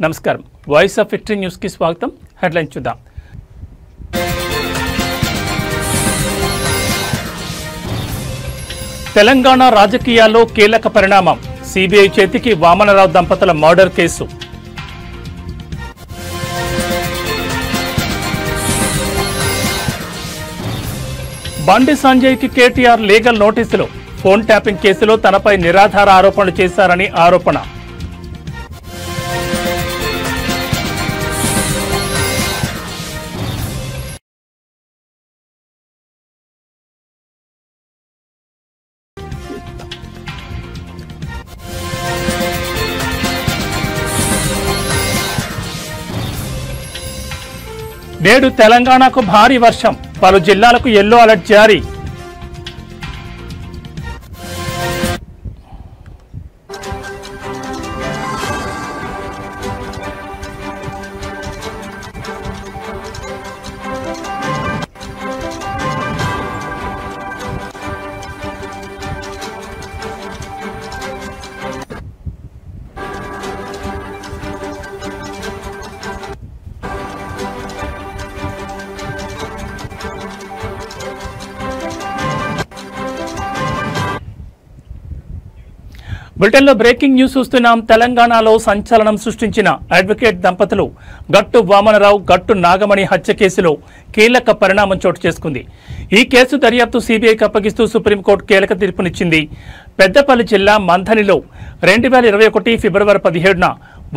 నమస్కారం voice of victory news కి స్వాగతం హెడ్లైన్ చూద్దాం తెలంగాణ రాజకీయాల్లో కీలక పరిణామం సిబిఐ చేతికి వామనరావు దంపతుల మర్డర్ కేసు బండి సంజయ్ కి కేటీఆర్ లీగల్ నోటీసులు ఫోన్ ట్యాపింగ్ కేసులో తనపై నిరాధార ఆరోపణలు చేశారని ఆరోపణ నేడు తెలంగాణకు భారీ వర్షం పలు జిల్లాలకు యెల్లో అలర్ట్ జారీ బులెటిన్లో బ్రేకింగ్ న్యూస్ చూస్తున్నాం. తెలంగాణలో సంచలనం సృష్టించిన అడ్వకేట్ దంపతులు గట్టు వామనరావు గట్టు నాగమణి హత్య కేసులో కీలక పరిణామం చోటు చేసుకుంది. ఈ కేసు దర్యాప్తు సిబిఐకి అప్పగిస్తూ సుప్రీంకోర్టు కీలక తీర్పునిచ్చింది. పెద్దపల్లి జిల్లా మంథనిలో 2021 ఫిబ్రవరి 17న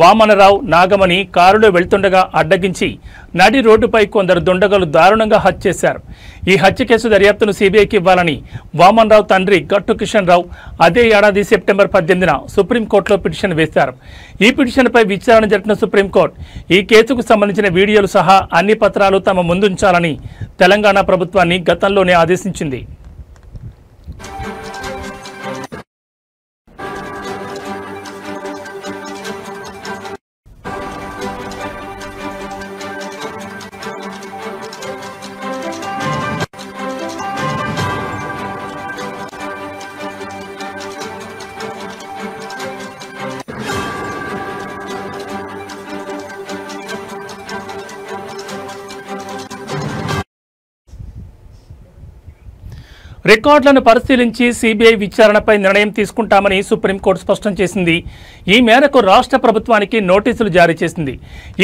వామనరావు నాగమణి కారులో వెళ్తుండగా అడ్డగించి నడి రోడ్డుపై కొందరు దుండగులు దారుణంగా హత్య చేశారు. ఈ హత్య కేసు దర్యాప్తును సిబిఐకి ఇవ్వాలని వామనరావు తండ్రి గట్టు కిషన్ రావు అదే ఏడాది సెప్టెంబర్ 18న సుప్రీంకోర్టులో పిటిషన్ వేశారు. ఈ పిటిషన్పై విచారణ జరిపిన సుప్రీంకోర్టు ఈ కేసుకు సంబంధించిన వీడియోలు సహా అన్ని పత్రాలు తమ ముందుంచాలని తెలంగాణ ప్రభుత్వాన్ని గతంలోనే ఆదేశించింది. రికార్డులను పరిశీలించి సిబిఐ విచారణపై నిర్ణయం తీసుకుంటామని సుప్రీంకోర్టు స్పష్టం చేసింది. ఈ మేరకు రాష్ట్ర ప్రభుత్వానికి నోటీసులు జారీ చేసింది.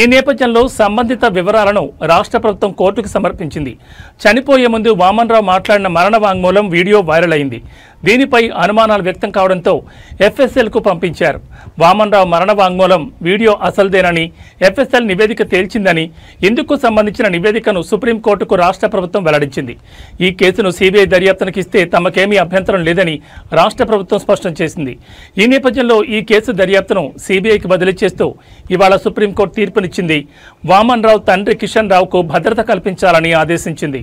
ఈ నేపథ్యంలో సంబంధిత వివరాలను రాష్ట్ర ప్రభుత్వం కోర్టుకు సమర్పించింది. చనిపోయే ముందు వామనరావు మాట్లాడిన మరణ వాంగ్మూలం వీడియో వైరల్ అయింది. దీనిపై అనుమానాలు వ్యక్తం కావడంతో ఎఫ్ఎస్ఎల్కు పంపించారు. వామనరావు మరణ వాంగ్మూలం వీడియో అసలుదేనని ఎఫ్ఎస్ఎల్ నివేదిక తేల్చిందని, ఇందుకు సంబంధించిన నివేదికను సుప్రీంకోర్టుకు రాష్ట్ర ప్రభుత్వం వెల్లడించింది. ఈ కేసును సిబిఐ దర్యాప్తునికి ఇస్తే తమకేమీ అభ్యంతరం లేదని రాష్ట్ర ప్రభుత్వం స్పష్టం చేసింది. ఈ నేపథ్యంలో ఈ కేసు దర్యాప్తును సిబిఐకి బదిలీ చేస్తూ ఇవాళ సుప్రీంకోర్టు తీర్పునిచ్చింది. వామనరావు తండ్రి కిషన్ రావుకు భద్రత కల్పించాలని ఆదేశించింది.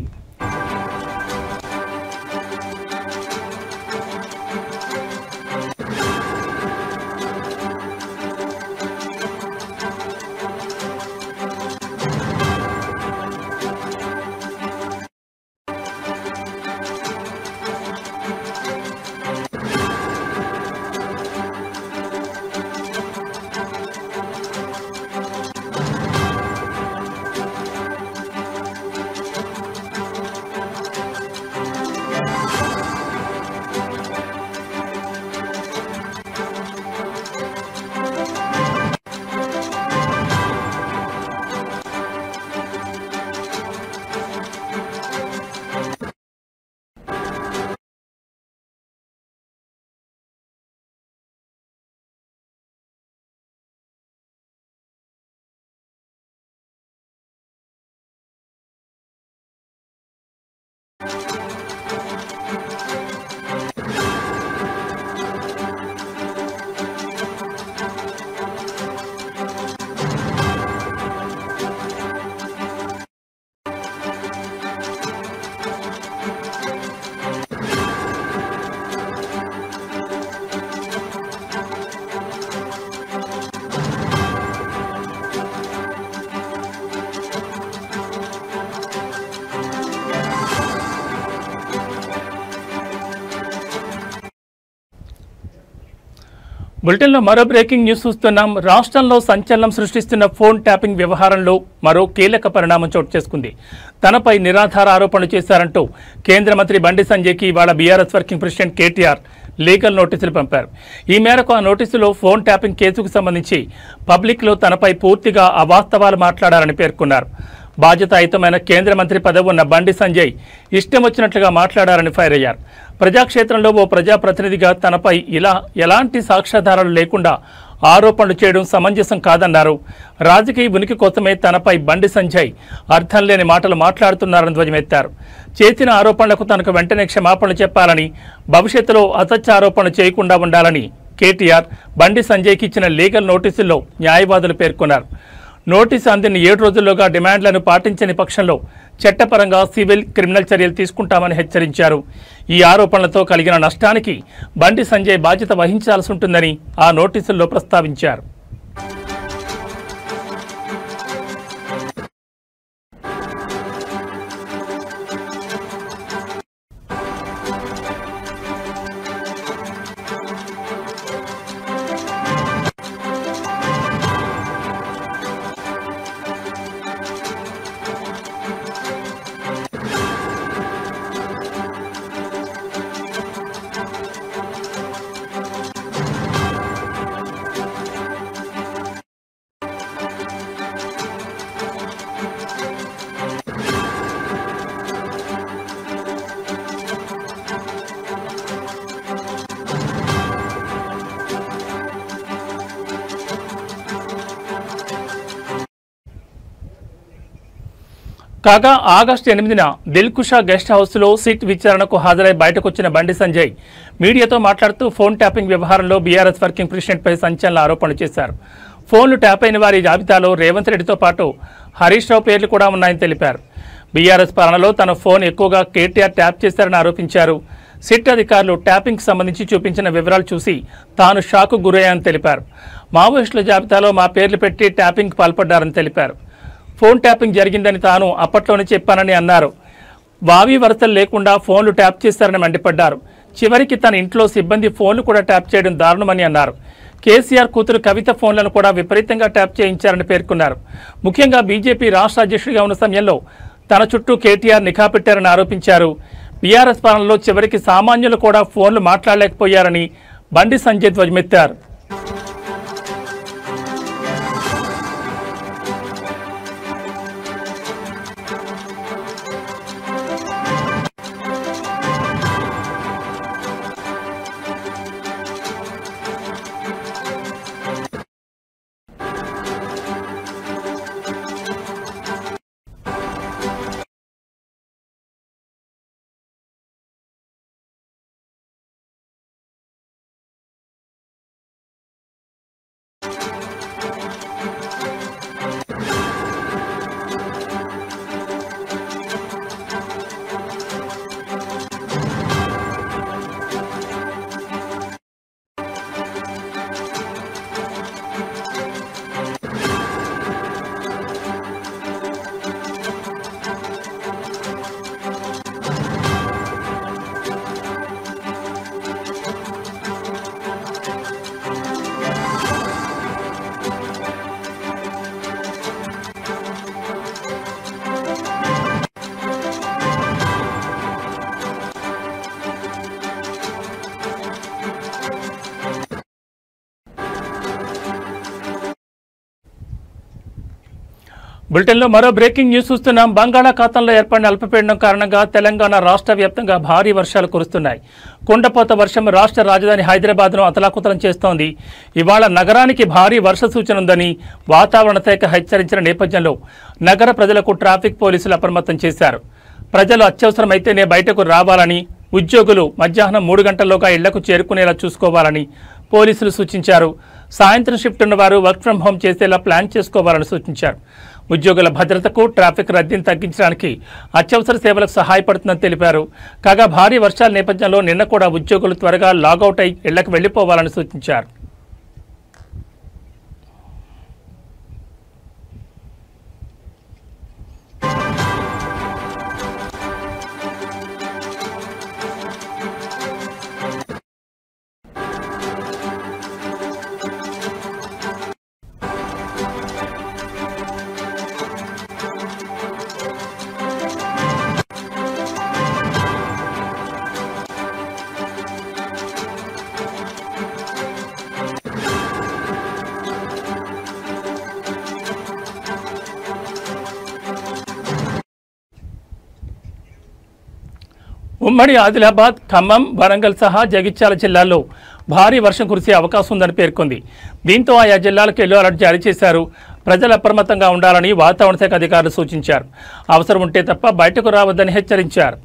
బులెటిన్లో మరో బ్రేకింగ్ న్యూస్ చూస్తున్నాం. రాష్ట్రంలో సంచలనం సృష్టిస్తున్న ఫోన్ ట్యాపింగ్ వ్యవహారంలో మరో కీలక పరిణామం చోటు చేసుకుంది. తనపై నిరాధార ఆరోపణలు చేశారంటూ కేంద్ర మంత్రి బండి సంజయ్కి ఇవాళ BRS working president KTR legal నోటీసులు పంపారు. ఈ మేరకు ఆ నోటీసులో ఫోన్ ట్యాపింగ్ కేసుకు సంబంధించి పబ్లిక్లో తనపై పూర్తిగా అవాస్తవాలు మాట్లాడారని పేర్కొన్నారు. బాధ్యతాయుతమైన కేంద్ర మంత్రి పదవి ఉన్న బండి సంజయ్ ఇష్టం వచ్చినట్లుగా మాట్లాడారని ఫైర్ అయ్యారు. ప్రజాక్షేత్రంలో ఓ ప్రజాప్రతినిధిగా తనపై ఎలాంటి సాక్ష్యాధారాలు లేకుండా ఆరోపణలు చేయడం సమంజసం కాదన్నారు. రాజకీయ ఉనికి కోసమే తనపై బండి సంజయ్ అర్థం లేని మాటలు మాట్లాడుతున్నారని ధ్వజమెత్తారు. చేసిన ఆరోపణలకు తనకు వెంటనే క్షమాపణలు చెప్పాలని, భవిష్యత్తులో అసత్య ఆరోపణలు చేయకుండా ఉండాలని కేటీఆర్ బండి సంజయ్కి ఇచ్చిన లీగల్ నోటీసుల్లో న్యాయవాదులు పేర్కొన్నారు. నోటీసు అందిన 7 రోజుల్లోగా డిమాండ్లను పాటించని పక్షంలో చట్టపరంగా సివిల్, క్రిమినల్ చర్యలు తీసుకుంటామని హెచ్చరించారు. ఈ ఆరోపణలతో కలిగిన నష్టానికి బండి సంజయ్ బాధ్యత వహించాల్సి ఉంటుందని ఆ నోటీసుల్లో ప్రస్తావించారు. కాగా ఆగస్టు 8న దిల్కుషా గెస్ట్ హౌస్లో సిట్ విచారణకు హాజరై బయటకొచ్చిన బండి సంజయ్ మీడియాతో మాట్లాడుతూ ఫోన్ ట్యాపింగ్ వ్యవహారంలో బీఆర్ఎస్ వర్కింగ్ ప్రెసిడెంట్పై సంచలన ఆరోపణలు చేశారు. ఫోన్లు ట్యాప్ అయిన వారి జాబితాలో రేవంత్ రెడ్డితో పాటు హరీష్ రావు పేర్లు కూడా ఉన్నాయని తెలిపారు. బీఆర్ఎస్ పాలనలో తన ఫోన్ ఎక్కువగా కేటీఆర్ ట్యాప్ చేశారని ఆరోపించారు. సిట్ అధికారులు ట్యాపింగ్కి సంబంధించి చూపించిన వివరాలు చూసి తాను షాకు గురయ్యానని తెలిపారు. మావోయిస్టుల జాబితాలో మా పేర్లు పెట్టి ట్యాపింగ్కి పాల్పడ్డారని తెలిపారు. ఫోన్ ట్యాపింగ్ జరిగిందని తాను అప్పట్లోనే చెప్పానని అన్నారు. వావి వరసలు లేకుండా ఫోన్లు ట్యాప్ చేశారని మండిపడ్డారు. చివరికి తన ఇంట్లో సిబ్బంది ఫోన్లు కూడా ట్యాప్ చేయడం దారుణమని అన్నారు. కేసీఆర్ కూతురు కవిత ఫోన్లను కూడా విపరీతంగా ట్యాప్ చేయించారని పేర్కొన్నారు. ముఖ్యంగా బీజేపీ రాష్ట్ర అధ్యక్షుడిగా ఉన్న సమయంలో తన చుట్టూ కేటీఆర్ నిఘా పెట్టారని ఆరోపించారు. బీఆర్ఎస్ పాలనలో చివరికి సామాన్యులు కూడా ఫోన్లు మాట్లాడలేకపోయారని బండి సంజయ్ ధ్వజమెత్తారు. బులెటిన్లో మరో బ్రేకింగ్ న్యూస్ చూస్తున్నాం. బంగాళాఖాతంలో ఏర్పడిన అల్పపీడనం కారణంగా తెలంగాణ రాష్ట్ర వ్యాప్తంగా భారీ వర్షాలు కురుస్తున్నాయి. కుండపోత వర్షం రాష్ట్ర రాజధాని హైదరాబాద్ను అతలాకుతలం చేస్తోంది. ఇవాళ నగరానికి భారీ వర్ష సూచన ఉందని వాతావరణ శాఖ హెచ్చరించిన నేపథ్యంలో నగర ప్రజలకు ట్రాఫిక్ పోలీసులు అప్రమత్తం చేశారు. ప్రజలు అత్యవసరమైతేనే బయటకు రావాలని, ఉద్యోగులు మధ్యాహ్నం 3 గంటల్లోగా ఇళ్లకు చేరుకునేలా చూసుకోవాలని పోలీసులు సూచించారు. సాయంత్రం షిఫ్ట్ ఉన్నవారు వర్క్ ఫ్రం హోం చేసేలా ప్లాన్ చేసుకోవాలని సూచించారు. ఉద్యోగుల భద్రతకు, ట్రాఫిక్ రద్దీని తగ్గించడానికి అత్యవసర సేవలకు సహాయపడుతుందని తెలిపారు. కాగా భారీ వర్షాల నేపథ్యంలో నిన్న కూడా ఉద్యోగులు త్వరగా లాగౌట్ అయి ఇళ్లకు వెళ్లిపోవాలని సూచించారు. ఉమ్మడి ఆదిలాబాద్, ఖమ్మం, వరంగల్ సహా జగిత్యాల జిల్లాల్లో భారీ వర్షం కురిసే అవకాశం ఉందని పేర్కొంది. దీంతో ఆయా జిల్లాలకు ఎల్లో అలర్ట్ జారీ చేశారు. ప్రజలు అప్రమత్తంగా ఉండాలని వాతావరణ శాఖ అధికారులు సూచించారు. అవసరం ఉంటే తప్ప బయటకు రావద్దని హెచ్చరించారు.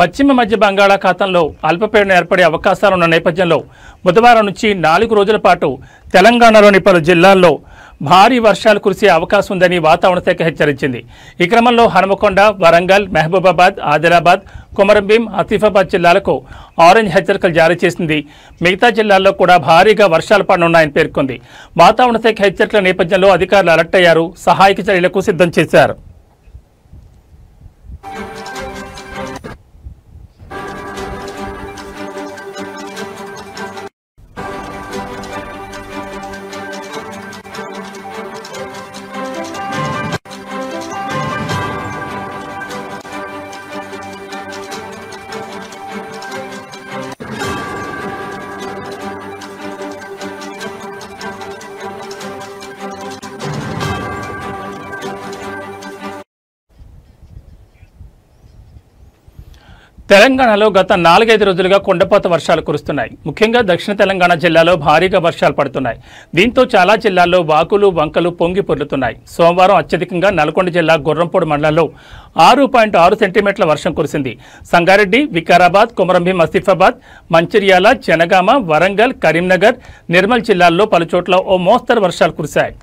పశ్చిమ మధ్య బంగాళాఖాతంలో అల్పపీడనం ఏర్పడే అవకాశాలున్న నేపథ్యంలో బుధవారం నుంచి 4 రోజుల పాటు తెలంగాణలోని పలు జిల్లాల్లో భారీ వర్షాలు కురిసే అవకాశం ఉందని వాతావరణ శాఖ హెచ్చరించింది. ఈ క్రమంలో హనుమకొండ, వరంగల్, మహబూబాబాద్, ఆదిలాబాద్, కొమరంభీం, ఆసిఫాబాద్ జిల్లాలకు ఆరెంజ్ హెచ్చరికలు జారీ చేసింది. మిగతా జిల్లాల్లో కూడా భారీగా వర్షాలు పడనున్నాయని పేర్కొంది. వాతావరణ శాఖ హెచ్చరికల నేపథ్యంలో అధికారులు అలర్ట్ అయ్యారు. సహాయక చర్యలకు సిద్ధం చేశారు. తెలంగాణలో గత 4-5 రోజులుగా కొండపోత వర్షాలు కురుస్తున్నాయి. ముఖ్యంగా దక్షిణ తెలంగాణ జిల్లాలో భారీగా వర్షాలు పడుతున్నాయి. దీంతో చాలా జిల్లాల్లో వాగులు, వంకలు పొంగి పొర్లుతున్నాయి. సోమవారం అత్యధికంగా నల్గొండ జిల్లా గుర్రంపోడు మండలంలో 6.6 సెంటీమీటర్ల వర్షం కురిసింది. సంగారెడ్డి, వికారాబాద్, కొమరంభీం, ఆసిఫాబాద్, మంచిర్యాల, జనగామ, వరంగల్, కరీంనగర్, నిర్మల్ జిల్లాల్లో పలుచోట్ల ఓ మోస్తరు వర్షాలు కురిశాయి.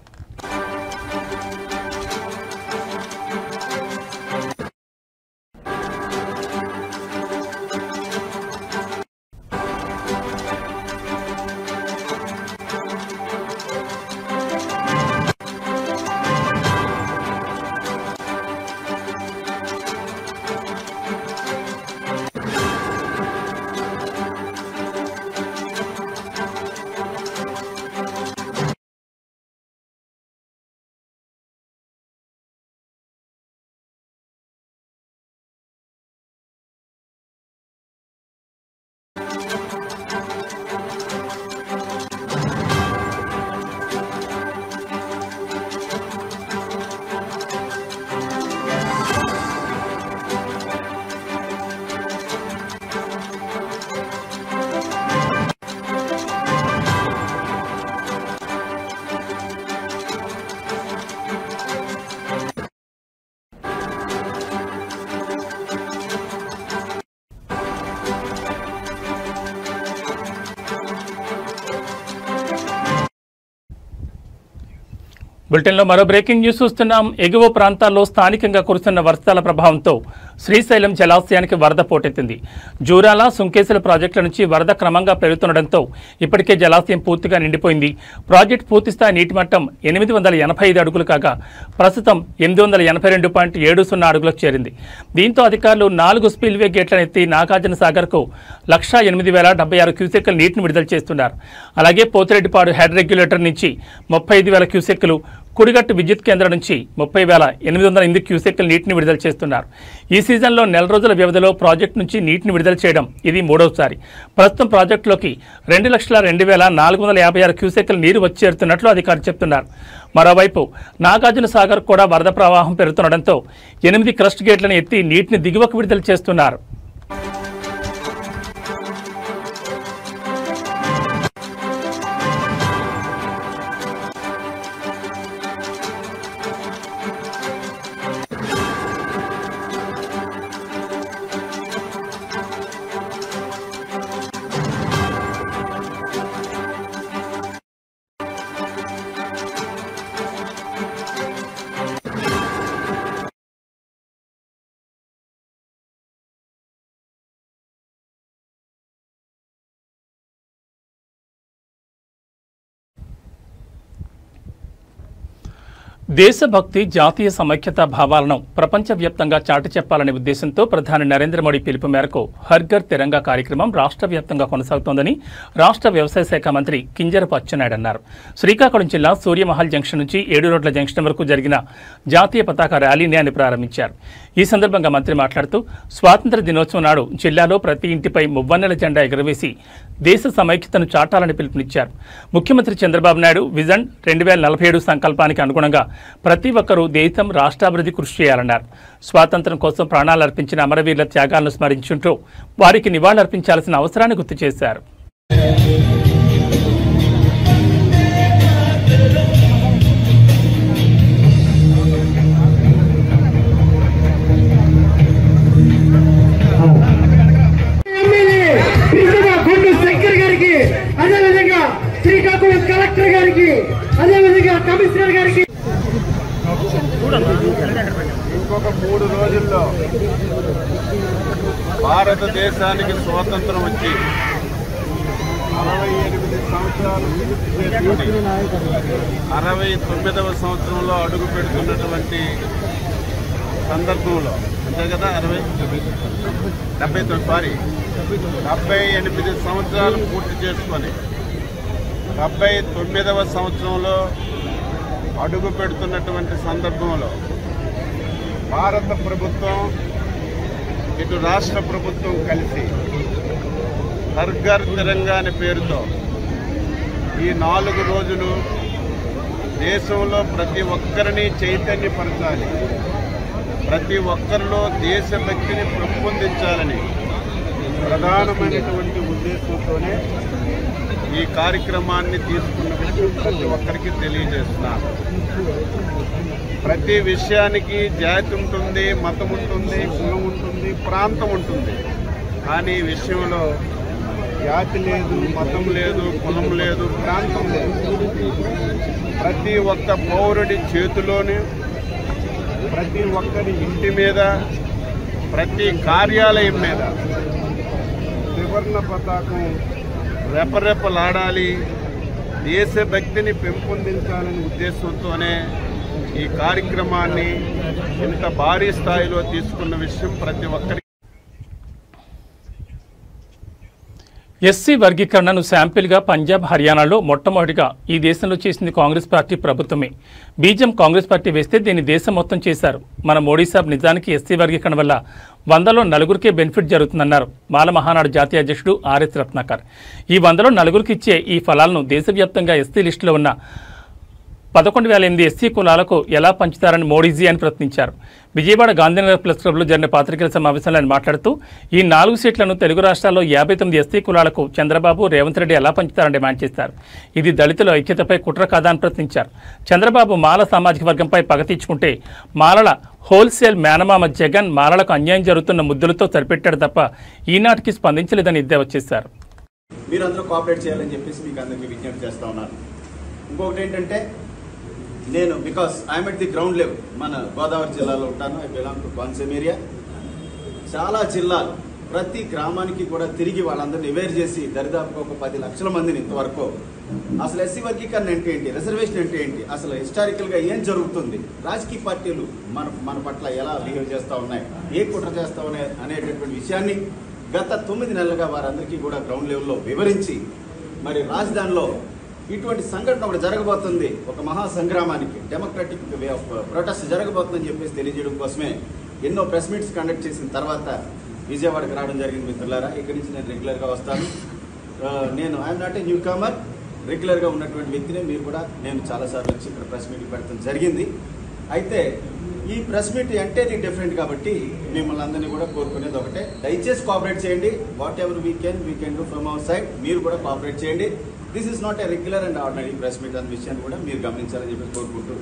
బులెటిన్లో మరో బ్రేకింగ్ న్యూస్ చూస్తున్నాం. ఎగువ ప్రాంతాల్లో స్థానికంగా కురుస్తున్న వర్షాల ప్రభావంతో శ్రీశైలం జలాశయానికి వరద పోటెత్తింది. జూరాల, సుంకేశ్వర ప్రాజెక్టుల నుంచి వరద క్రమంగా పెరుగుతుండటంతో ఇప్పటికే జలాశయం పూర్తిగా నిండిపోయింది. ప్రాజెక్టు పూర్తిస్థాయి నీటి మట్టం 885 అడుగులు కాగా ప్రస్తుతం 882.70 అడుగులకు చేరింది. దీంతో అధికారులు 4 స్పిల్వే గేట్లను ఎత్తి నాగార్జున సాగర్కు 1,08,076 క్యూసెక్కుల నీటిని విడుదల చేస్తున్నారు. అలాగే పోతిరెడ్డిపాడు హెడ్ రెగ్యులేటర్ నుంచి 35,000 క్యూసెక్కులు, కుడిగట్టు విద్యుత్ కేంద్రం నుంచి 30,808 క్యూసెక్కుల నీటిని విడుదల చేస్తున్నారు. ఈ సీజన్లో 4 రోజుల వ్యవధిలో ప్రాజెక్టు నుంచి నీటిని విడుదల చేయడం ఇది 3వసారి. ప్రస్తుతం ప్రాజెక్టులోకి 2,02,456 క్యూసెక్కుల నీరు వచ్చేరుతున్నట్లు అధికారులు చెప్తున్నారు. మరోవైపు నాగార్జున సాగర్ కూడా వరద ప్రవాహం పెరుగుతుండటంతో 8 క్రస్ట్ గేట్లను ఎత్తి నీటిని దిగువకు విడుదల చేస్తున్నారు. దేశభక్తి జాతీయ సమైక్యతా భావాలను ప్రపంచవ్యాప్తంగా చాటి చెప్పాలనే ఉద్దేశంతో ప్రధాని నరేంద్ర మోడీ పిలుపు మేరకు హర్ ఘర్ తిరంగా కార్యక్రమం రాష్ట్ర వ్యాప్తంగా కొనసాగుతోందని రాష్ట్ర వ్యవసాయ శాఖ మంత్రి కింజరపు అచ్చెన్నాయుడు అన్నారు. శ్రీకాకుళం జిల్లా సూర్యమహల్ జంక్షన్ నుంచి 7 రోడ్ల జంక్షన్ వరకు జరిగిన జాతీయ పతాక ర్యాలీని ఆయన ప్రారంభించారు. ఈ సందర్భంగా మంత్రి మాట్లాడుతూ స్వాతంత్ర్య దినోత్సవం నాడు జిల్లాలో ప్రతి ఇంటిపై మువ్వన్నెల జెండా ఎగురవేసి దేశ సమైక్యతను చాటాలని పిలుపునిచ్చారు. ముఖ్యమంత్రి చంద్రబాబు నాయుడు విజన్ 2047 సంకల్పానికి అనుగుణంగా ప్రతి ఒక్కరూ దేశం రాష్ట్రాభివృద్ధి కృషి చేయాలన్నారు. స్వాతంత్ర్యం కోసం ప్రాణాలు అర్పించిన అమరవీరుల త్యాగాలను స్మరించుంటూ వారికి నివాళులర్పించాల్సిన అవసరాన్ని గుర్తు చేశారు. శ్రీకాకుళం కలెక్టర్ గారికి, అదేవిధంగా కమిషనర్ గారికి ఇంకొక 3 రోజుల్లో భారతదేశానికి స్వాతంత్రం వచ్చి 68 సంవత్సరాలు 69వ సంవత్సరంలో అడుగు పెడుతున్నటువంటి సందర్భంలో అంతే కదా 78 సంవత్సరాలు పూర్తి చేసుకొని 79వ సంవత్సరంలో అడుగు పెడుతున్నటువంటి సందర్భంలో భారత ప్రభుత్వం ఇటు రాష్ట్ర ప్రభుత్వం కలిసి హర్ ఘర్ తిరంగా అనే పేరుతో ఈ 4 రోజులు దేశంలో ప్రతి ఒక్కరిని చైతన్యపరచాలి, ప్రతి ఒక్కరిలో దేశభక్తిని పెంపొందించాలని ప్రధానమైనటువంటి ఉద్దేశంతోనే ఈ కార్యక్రమాన్ని తీసుకున్న విషయం ప్రతి ఒక్కరికి తెలియజేస్తున్నారు. ప్రతి విషయానికి జాతి ఉంటుంది, మతం ఉంటుంది, కులం ఉంటుంది, ప్రాంతం ఉంటుంది. కానీ ఈ విషయంలో జాతి లేదు, మతం లేదు, కులం లేదు, ప్రాంతం లేదు. ప్రతి ఒక్క పౌరుడి చేతిలోనే, ప్రతి ఒక్కరి ఇంటి మీద, ప్రతి కార్యాలయం మీద త్రివర్ణ పతాకం రెపరెపలాడాలి, దేశభక్తిని పెంపొందించాలనే ఉద్దేశంతోనే ఈ కార్యక్రమాన్ని ఇంత భారీ స్థాయిలో తీసుకున్న విషయం ప్రతి ఒక్కరికి. ఎస్సీ వర్గీకరణను శాంపిల్గా పంజాబ్, హర్యానాలో మొట్టమొదటిగా ఈ దేశంలో చేసింది కాంగ్రెస్ పార్టీ ప్రభుత్వమే. బీజం కాంగ్రెస్ పార్టీ వేస్తే దీన్ని దేశం మొత్తం చేశారు. మన మోడీ సాబ్ నిజానికి ఎస్సీ వర్గీకరణ వల్ల 100లో 4గురికే బెనిఫిట్ జరుగుతుందన్నారు మాల మహానాడు జాతీయ అధ్యక్షుడు ఆర్ఎస్ రత్నాకర్. ఈ 100లో 4గురికి ఇచ్చే ఈ ఫలాలను దేశవ్యాప్తంగా ఎస్సీ లిస్టులో ఉన్న 11,008 ఎస్సీ కులాలకు ఎలా పంచుతారని మోడీజీ అని ప్రశ్నించారు. విజయవాడ గాంధీనగర్ ప్రెస్ క్లబ్లో జరిగిన పాత్రికేయుల సమావేశంలో ఆయన మాట్లాడుతూ ఈ 4 సీట్లను తెలుగు రాష్ట్రాల్లో 59 ఎస్సీ కులాలకు చంద్రబాబు, రేవంత్ రెడ్డి ఎలా పంచుతారని డిమాండ్ చేశారు. ఇది దళితుల ఐక్యతపై కుట్ర కాదా అని ప్రశ్నించారు. చంద్రబాబు మాల సామాజిక వర్గంపై పగ తీర్చుకుంటే మాలల హోల్సేల్ మేనమామ జగన్ మాలలకు అన్యాయం జరుగుతున్న ముద్దులతో సరిపెట్టాడు తప్ప ఈనాటికి స్పందించలేదని ఎద్దేవా చేశారు. మీరందరూ కోఆపరేట్ చేయాలని చెప్పేసి మీకు అందరికీ విజ్ఞప్తి చేస్తూ ఉన్నాను. ఇంకొకటి ఏంటంటే, నేను because I'm at the ground level, మన గోదావరి జిల్లాలో ఉంటాను. I belong to Konaseema area. చాలా జిల్లాలు, ప్రతి గ్రామానికి కూడా తిరిగి వాళ్ళందరినీ అవేర్ చేసి దరిదాపుగా ఒక 10 లక్షల మందిని ఇంతవరకు అసలు ఎస్సీ వర్గీకరణ అంటే ఏంటి, రిజర్వేషన్ అంటే ఏంటి, అసలు హిస్టారికల్గా ఏం జరుగుతుంది, రాజకీయ పార్టీలు మన పట్ల ఎలా బిహేవ్ చేస్తూ ఉన్నాయి, ఏ కుట్ర చేస్తూ ఉన్నాయి అనేటటువంటి విషయాన్ని గత 9 నెలలుగా వారందరికీ కూడా గ్రౌండ్ లెవెల్లో వివరించి, మరి రాజధానిలో ఇటువంటి సంఘటన ఒకటి జరగబోతుంది, ఒక మహా సంగ్రామానికి డెమోక్రటిక్ వే ఆఫ్ ప్రొటెస్ట్ జరగబోతుందని చెప్పేసి తెలియజేయడం కోసమే ఎన్నో ప్రెస్ మీట్స్ కండక్ట్ చేసిన తర్వాత విజయవాడకి రావడం జరిగింది. మిత్రులారా, ఇక్కడి నుంచి నేను రెగ్యులర్గా వస్తాను. నేను I'm not a newcomer, రెగ్యులర్గా ఉన్నటువంటి వ్యక్తినే. మీరు కూడా నేను చాలాసార్లు వచ్చి ఇక్కడ ప్రెస్ మీట్ పెడతాం జరిగింది. అయితే ఈ ప్రెస్ మీట్ అంటే డిఫరెంట్ కాబట్టి మిమ్మల్ని అందరినీ కూడా కోరుకునేది ఒకటే, దయచేసి కోఆపరేట్ చేయండి. Whatever we can do from our side. మీరు కూడా కోఆపరేట్ చేయండి. This is not a regular and ordinary press meet అనే విషయాన్ని కూడా మీరు గమనించాలని చెప్పి కోరుకుంటూ,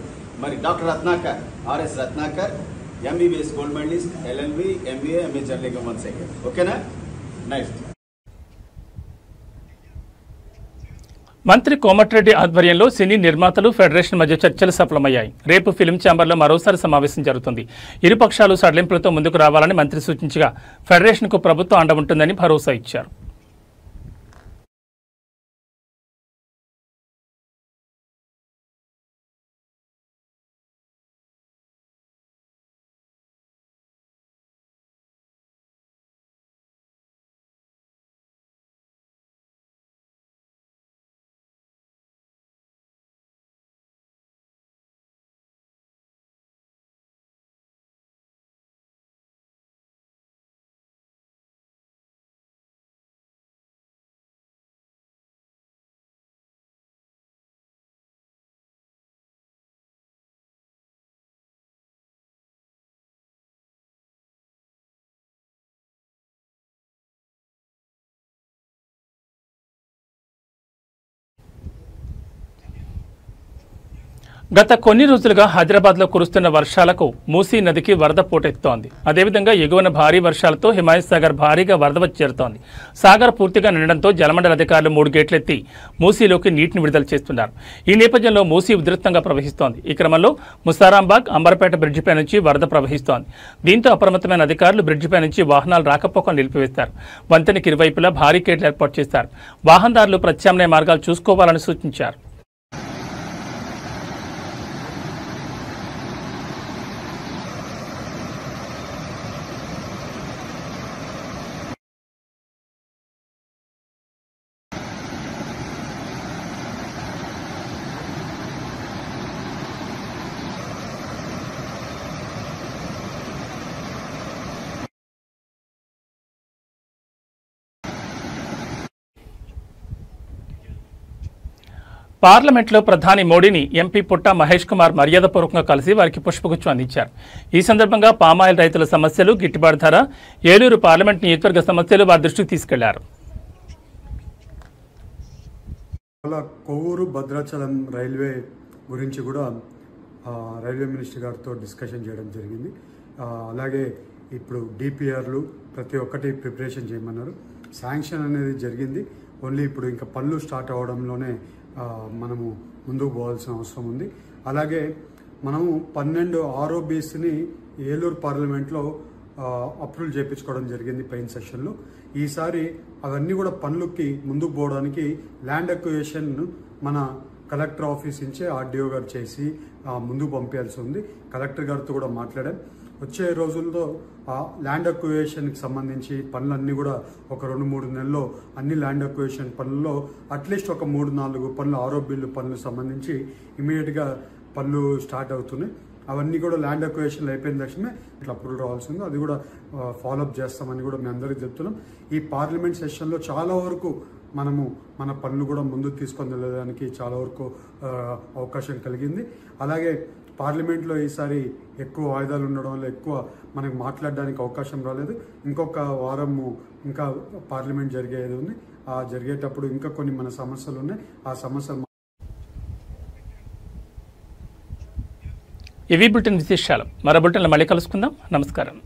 మరి doctor Ratnakar, RS Ratnakar, MBBS gold medalist, LLB, MBA, MA journalism 1 second. ఓకేనా? నెక్స్ట్. మంత్రి కోమటిరెడ్డి ఆధ్వర్యంలో సినీ నిర్మాతలు ఫెడరేషన్ మధ్య చర్చలు సఫలమయ్యాయి. రేపు ఫిల్మ్ ఛాంబర్లో మరోసారి సమావేశం జరుగుతుంది. ఇరుపక్షాలు సడలింపులతో ముందుకు రావాలని మంత్రి సూచించగా ఫెడరేషన్కు ప్రభుత్వం అండ ఉంటుందని భరోసా ఇచ్చారు. గత కొన్ని రోజులుగా హైదరాబాద్లో కురుస్తున్న వర్షాలకు మూసీ నదికి వరద పోటెత్తుతోంది. అదేవిధంగా ఎగువన భారీ వర్షాలతో హిమాయత్ సాగర్ భారీగా వరద వచ్చి చేరుతోంది. సాగర్ పూర్తిగా నిండడంతో జలమండలి అధికారులు 3 గేట్లెత్తి మూసీలోకి నీటిని విడుదల చేస్తున్నారు. ఈ నేపథ్యంలో మూసీ ఉధృతంగా ప్రవహిస్తోంది. ఈ క్రమంలో ముసారాంబాగ్ అంబర్పేట బ్రిడ్జిపై నుంచి వరద ప్రవహిస్తోంది. దీంతో అప్రమత్తమైన అధికారులు బ్రిడ్జిపై నుంచి వాహనాలు రాకపోకలు నిలిపివేస్తారు. వంతెనకి ఇరువైపులా బారికేడ్లు ఏర్పాటు చేస్తారు. వాహనదారులు ప్రత్యామ్నాయ మార్గాలు చూసుకోవాలని సూచించారు. పార్లమెంట్లో ప్రధాని మోడీని ఎంపీ పుట్ట మహేష్ కుమార్ మర్యాదపూర్వకంగా కలిసి వారికి పుష్పగుచ్చం అందించారు. ఈ సందర్భంగా పామాయిల్ రైతుల సమస్యలు, గిట్టుబాటు ధర, ఏలూరు పార్లమెంట్ నియోజకవర్గ సమస్యలు వారి దృష్టికి తీసుకెళ్లారు. కొవ్వూరు భద్రాచలం రైల్వే గురించి కూడా రైల్వే మినిస్టర్ గారితో డిస్కషన్ చేయడం జరిగింది. అలాగే ఇప్పుడు డిపిఆర్లు ప్రతి ఒక్కటి ప్రిపరేషన్ చేయమన్నారు. శాంక్షన్ అనేది జరిగింది. ఓన్లీ ఇప్పుడు ఇంకా పనులు స్టార్ట్ అవ్వడంలోనే మనము ముందుకు పోవాల్సిన అవసరం ఉంది. అలాగే మనము 12 ROBsని ఏలూరు పార్లమెంట్లో అప్రూవల్ చేయించుకోవడం జరిగింది పైన సెషన్లో. ఈసారి అవన్నీ కూడా పనులకి ముందుకు పోవడానికి ల్యాండ్ అక్విజిషన్ మన కలెక్టర్ ఆఫీస్ నుంచే ఆర్డీఓ గారు చేసి ముందుకు పంపించాల్సి ఉంది. కలెక్టర్ గారితో కూడా మాట్లాడాం. వచ్చే రోజుల్లో ల్యాండ్ అక్విజిషన్కి సంబంధించి పనులన్నీ కూడా ఒక 2-3 నెలల్లో అన్ని ల్యాండ్ అక్విజిషన్ పనుల్లో అట్లీస్ట్ ఒక 3-4 పనులు ROBలు పనులు సంబంధించి ఇమీడియట్గా పనులు స్టార్ట్ అవుతున్నాయి. అవన్నీ కూడా ల్యాండ్ అక్విజిషన్లు అయిపోయిన తక్షణమే ఇట్లా అప్రూవల్ రావాల్సి ఉంది. అది కూడా ఫాలోఅప్ చేస్తామని కూడా మేము అందరికీ చెప్తున్నాం. ఈ పార్లమెంట్ సెషన్లో చాలా వరకు మనము మన పనులు కూడా ముందుకు తీసుకొని వెళ్ళడానికి చాలా వరకు అవకాశం కలిగింది. అలాగే పార్లమెంట్లో ఈసారి ఎక్కువ వాయిదాలు ఉండడం వల్ల ఎక్కువ మనకు మాట్లాడడానికి అవకాశం రాలేదు. ఇంకొక వారము ఇంకా పార్లమెంట్ జరిగేది ఉంది. ఆ జరిగేటప్పుడు ఇంకా కొన్ని మన సమస్యలు ఉన్నాయి. ఆ సమస్యలు ఇవి బులెటిన్ విశేషాలు. మరో బులెటిన్లో మళ్ళీ కలుసుకుందాం. నమస్కారం.